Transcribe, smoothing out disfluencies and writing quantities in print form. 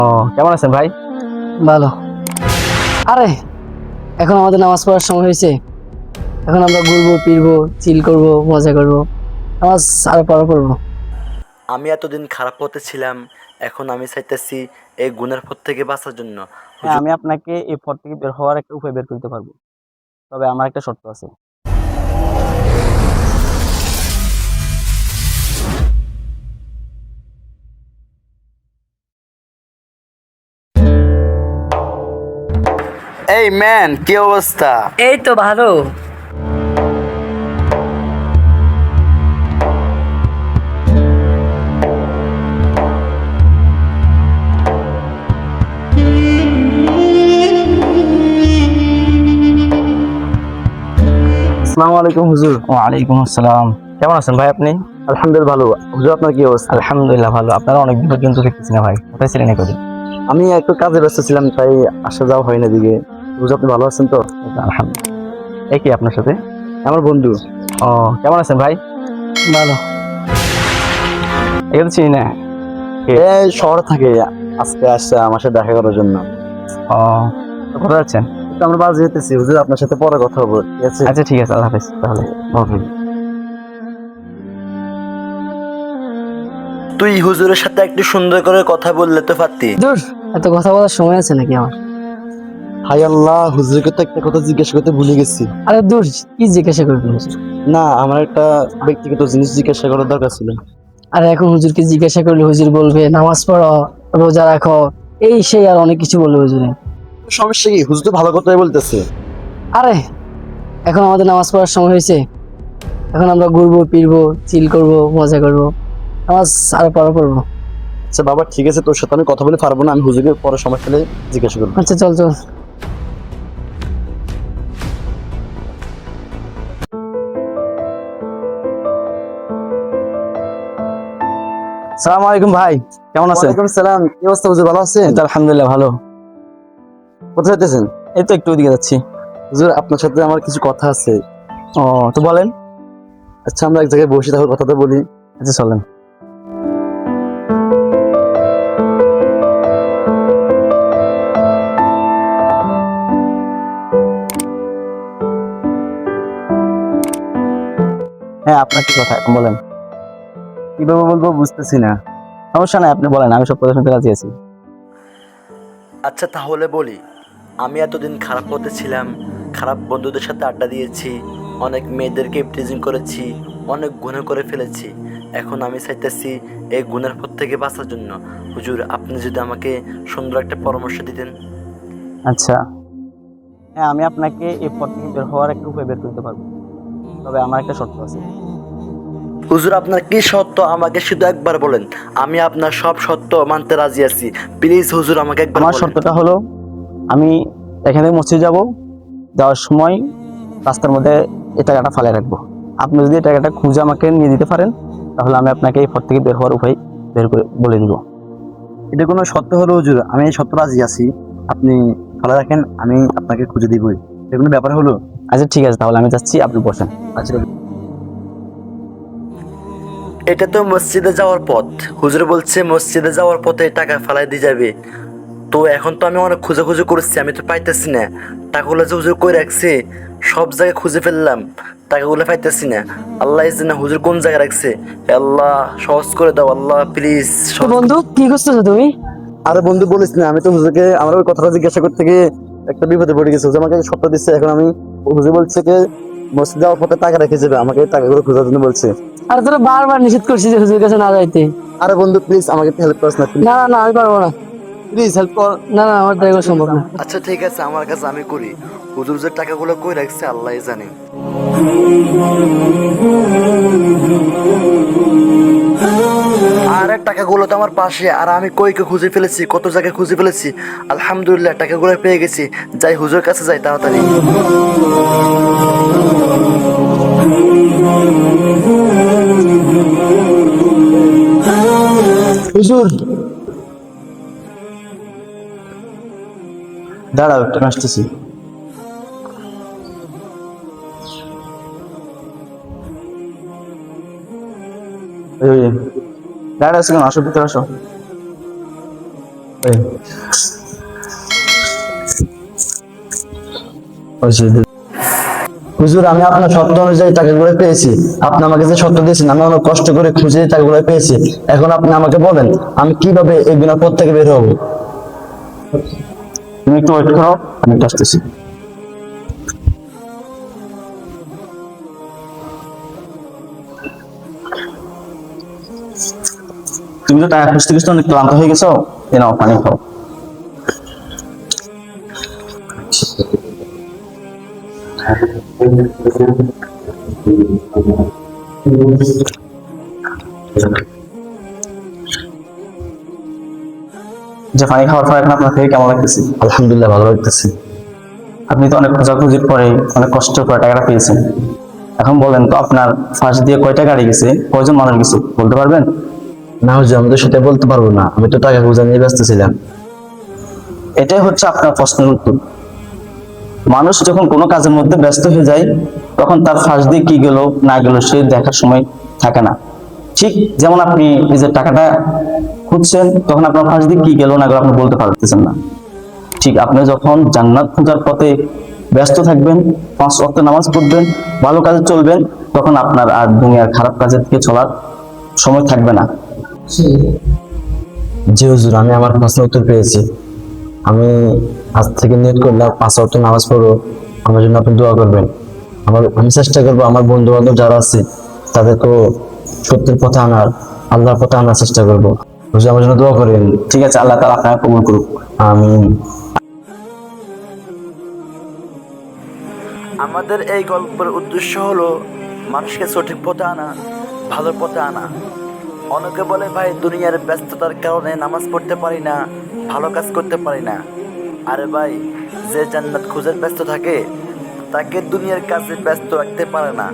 ও, কেমন আছেন ভাই? ভালো। আরে এখন আমাদের নামাজ পড়ার সময় হয়েছে। এখন আমরা ঘুরবো ফিরবো, চিল করব, মজা করব, নামাজ আরো পড়বো। আমি এতদিন খারাপ পথে ছিলাম, এখন আমি চাইতেছি এই গুনার পথ থেকে বাঁচার জন্য। হ্যাঁ, আমি আপনাকে এই পথ থেকে বের হওয়ার একটা উপায় বের করতে পারবো, তবে আমার একটা শর্ত আছে। এই ম্যান, কি অবস্থা? এই তো ভালো। আসসালামু আলাইকুম হুজুর। ওয়ালাইকুম আসসালাম। কেমন আছেন ভাই আপনি? আলহামদুলিল্লাহ ভালো। হুজুর, আপনার কি অবস্থা? আলহামদুলিল্লাহ ভালো। আপনারা অনেক দিন কিন্তু দেখতেছি না ভাই, কোথায় ছিলেন এতদিন? আমি একটু কাজে ব্যস্ত ছিলাম, তাই আসা যাওয়া হয়নি দিকে। হুজুর, আপনি ভালো আছেন তো? আলহামদুলিল্লাহ। কি আপনার সাথে? আমার বন্ধু। ও, কেমন আছেন ভাই? ভালো। একে তো চিনি না। এই শহরে থাকে, আজকে আসছে আমার সাথে দেখা করার জন্য। ও, তো কোথায় যাচ্ছেন? তো আমরা বাজে যেতেছি হুজুর, আপনার সাথে পরে কথা বলবো, ঠিক আছে? আচ্ছা ঠিক আছে, আল্লাহ হাফেজ তাহলে। ওকে। তুই হুজুরের সাথে একটু সুন্দর করে কথা বললে তো পারতি। দূর, এত কথা বলার সময় আছে নাকি আমার? হাই আল্লাহ, হুজুরকে তো একটা কথা জিজ্ঞেস করতে ভুলে গেছি। আরে দূর, কি জিজ্ঞাসা করবি? না, আমার একটা ব্যক্তিগত জিনিস জিজ্ঞাসা করার দরকার ছিল। আরে এখন হুজুরকে জিজ্ঞাসা করলে হুজুর বলবে নামাজ পড়ো, রোজা রাখো, এই সেই আর অনেক কিছু বলবে হুজুরে। সমস্যা কি? হুজুর তো ভালো কথাই বলতেছে। আরে এখন আমাদের নামাজ পড়ার সময় হয়েছে। এখন আমরা ঘুরবো ফিরবো, চিল করব, মজা করব, নামাজ আরো পড়বো। আচ্ছা বাবা, ঠিক আছে, তোর সাথে আমি কথা বলে পারবো না, আমি হুজুরকে পরে সময় পেলে জিজ্ঞাসা করবো। আচ্ছা চল চল। সালাম আলাইকুম ভাই, কেমন আছেন? ওয়ালাইকুম সালাম। কি অবস্থা হুজুর, ভালো আছেন? এই তো আলহামদুলিল্লাহ ভালো। কোথায় যেতেছেন? এই তো একটু ওদিকে যাচ্ছি। হুজুর, আপনার সাথে আমার কিছু কথা আছে। ও, তো বলেন। আচ্ছা, আমরা এক জায়গায় বসে তাহলে কথাটা বলি। আচ্ছা চলেন। হ্যাঁ, আপনার কি কথা এখন বলেন। কিভাবে বলবো বুঝতেছি না। সমস্যা নাই, আপনি বলেন, আমি সব কথা শুনতে রাজি আছি। আচ্ছা তাহলে বলি, আমি এতদিন খারাপ পথে ছিলাম, খারাপ বন্ধুদের সাথে আড্ডা দিয়েছি, অনেক মেয়েদেরকে প্রিজিং করেছি, অনেক গুনাহ করে ফেলেছি। এখন আমি চাইতেছি এই গুনার পথ থেকে বাঁচার জন্য। হুজুর, আপনি যদি আমাকে সুন্দর একটা পরামর্শ দিতেন। আচ্ছা, হ্যাঁ, আমি আপনাকে এই পথ থেকে বের হওয়ার একটা উপায় বের করতে পারবো, তবে আমার একটা শর্ত আছে। হুজুর, আপনার কি সত্য আমাকে শুধু একবার বলেন, আমি আপনার সব সত্য মানতে রাজি আছি। প্লিজ হুজুর, আমাকে একবার আমার বলেন। শর্তটা হলো, আমি এখান থেকে মসজিদ যাব, যাওয়ার সময় রাস্তার মধ্যে এই টাকাটা ফালে রাখবো। আপনি যদি এই টাকাটা খুঁজে আমাকে নিয়ে দিতে পারেন, তাহলে আমি আপনাকে এই পথ থেকে বের হওয়ার উপায় বের করে বলে দিব। এটা কোনো সত্য হলো হুজুর? আমি এই সত্য রাজি আছি, আপনি ভালো রাখেন, আমি আপনাকে খুঁজে দিবই। এটা কোনো ব্যাপার হলো? আচ্ছা ঠিক আছে, তাহলে আমি যাচ্ছি, আপনি বসেন। আচ্ছা, এটা তো মসজিদে যাওয়ার পথ। হুজুর বলছে মসজিদে যাওয়ার পথে টাকা ফালাই দিয়ে যাবে। তো এখন তো আমি অনেক খোঁজাখুঁজি করছি, আমি তো পাইতেছি না। টাকাগুলো যে হুজুর কই রাখছে, সব জায়গায় খুঁজে ফেললাম, টাকাগুলো পাইতেছি না। আল্লাহ জানে হুজুর কোন জায়গায় রাখছে। হে আল্লাহ, সহজ করে দাও আল্লাহ, প্লিজ। তো বন্ধু, কি করতেছো তুমি? আরে বন্ধু, বলিস না, আমি তো হুজুরকে আমার ওই কথাটা জিজ্ঞাসা করতে গিয়ে একটা বিপদে পড়ে গেছি। হুজুর আমাকে সত্য দিচ্ছে, এখন আমি, হুজুর বলছে যে মসজিদ যাওয়ার পথে টাকা রেখে যাবে, আমাকে টাকাগুলো খোঁজার জন্য বলছে। আর তোরা বারবার নিষেধ করছি যে হুজুর কাছে না যাইতে। আরে বন্ধু প্লিজ, আমাকে একটু হেল্প করিস না, না না না, আমি পারবো না। প্লিজ হেল্প কর। না না, আমার দ্বারা এগুলো সম্ভব না। আচ্ছা ঠিক আছে, আমার কাছে আমি করি। হুজুর যে টাকাগুলো কই রাখছে আল্লাহ জানে। আরে টাকাগুলো তো আমার পাশে, আর আমি কইকে খুঁজে ফেলেছি, কত জায়গায় খুঁজে ফেলেছি। আলহামদুলিল্লাহ, টাকাগুলো পেয়ে গেছি। যাই, হুজুর কাছে যাই তাড়াতাড়ি। হুজুর, দাঁড়াও, একটু আসতেছি। দাঁড়া, আসো কেন? আসো, ভিতরে আসো। হুজুর, আমি আপনার শর্ত অনুযায়ী টাকাগুলো পেয়েছি। আপনি আমাকে যে শর্ত দিয়েছেন, আমি অনেক কষ্ট করে খুঁজে টাকাগুলো পেয়েছি। এখন আপনি আমাকে বলেন, আমি কিভাবে এই বিনা পথ থেকে বের হবো? তুমি একটু ওয়েট করো, আমি একটু আসতেছি। তুমি তো টাকা খুঁজতে খুঁজতে অনেক ক্লান্ত হয়ে গেছো, এ নাও পানি খাও। যে পানি খাওয়ার পর এখন আপনার থেকে কেমন লাগতেছে? আলহামদুলিল্লাহ, ভালো লাগতেছে। আপনি তো অনেক খোঁজাখুঁজির পরে অনেক কষ্ট করে টাকাটা পেয়েছেন। এখন বলেন তো আপনার ফাঁস দিয়ে কয়টা গাড়ি গেছে, কয়জন মানুষ গেছে বলতে পারবেন? না হুজুর, আমি তো সেটা বলতে পারবো না, আমি তো টাকা খোঁজা নিয়ে ব্যস্ত ছিলাম। এটাই হচ্ছে আপনার প্রশ্নের উত্তর। মানুষ যখন কোনো কাজের মধ্যে ব্যস্ত হয়ে যায়, তখন তার ফাঁস দিয়ে কি গেল না গেল সে দেখার সময় থাকে না। ঠিক যেমন আপনি এই যে টাকাটা খুঁজছেন, তখন আপনার ফাঁস দিয়ে কি গেল না গেল আপনি বলতে পারতেছেন না। ঠিক আপনি যখন জান্নাত খোঁজার পথে ব্যস্ত থাকবেন, 5 ওয়াক্ত নামাজ পড়বেন, ভালো কাজে চলবেন, তখন আপনার আর দুনিয়ার খারাপ কাজের দিকে চলার সময় থাকবে না। জি হুজুর, আমি আমার প্রশ্নের উত্তর পেয়েছি। আমি আজ থেকে নিয়ত করলাম 5 ওয়াক্ত নামাজ পড়বো। আমার জন্য আপনি দোয়া করবেন। আমি চেষ্টা করবো আমার বন্ধু বান্ধব যারা আছে তাদেরকেও সত্যের পথে আনার, আল্লাহর পথে আনার চেষ্টা করবো। হুজুর, আমার জন্য দোয়া করেন। ঠিক আছে, আল্লাহ তাআলা আপনাকে কবুল করুক। আমিন। আমাদের এই গল্পের উদ্দেশ্য হলো মানুষকে সঠিক পথে আনা, ভালো পথে আনা। অনেকে বলে ভাই দুনিয়ার ব্যস্ততার কারণে নামাজ পড়তে পারি না, ভালো কাজ করতে পারি না। আরে ভাই, যে জান্নাত খোঁজার ব্যস্ত থাকে তাকে দুনিয়ার কাজে ব্যস্ত রাখতে পারে না।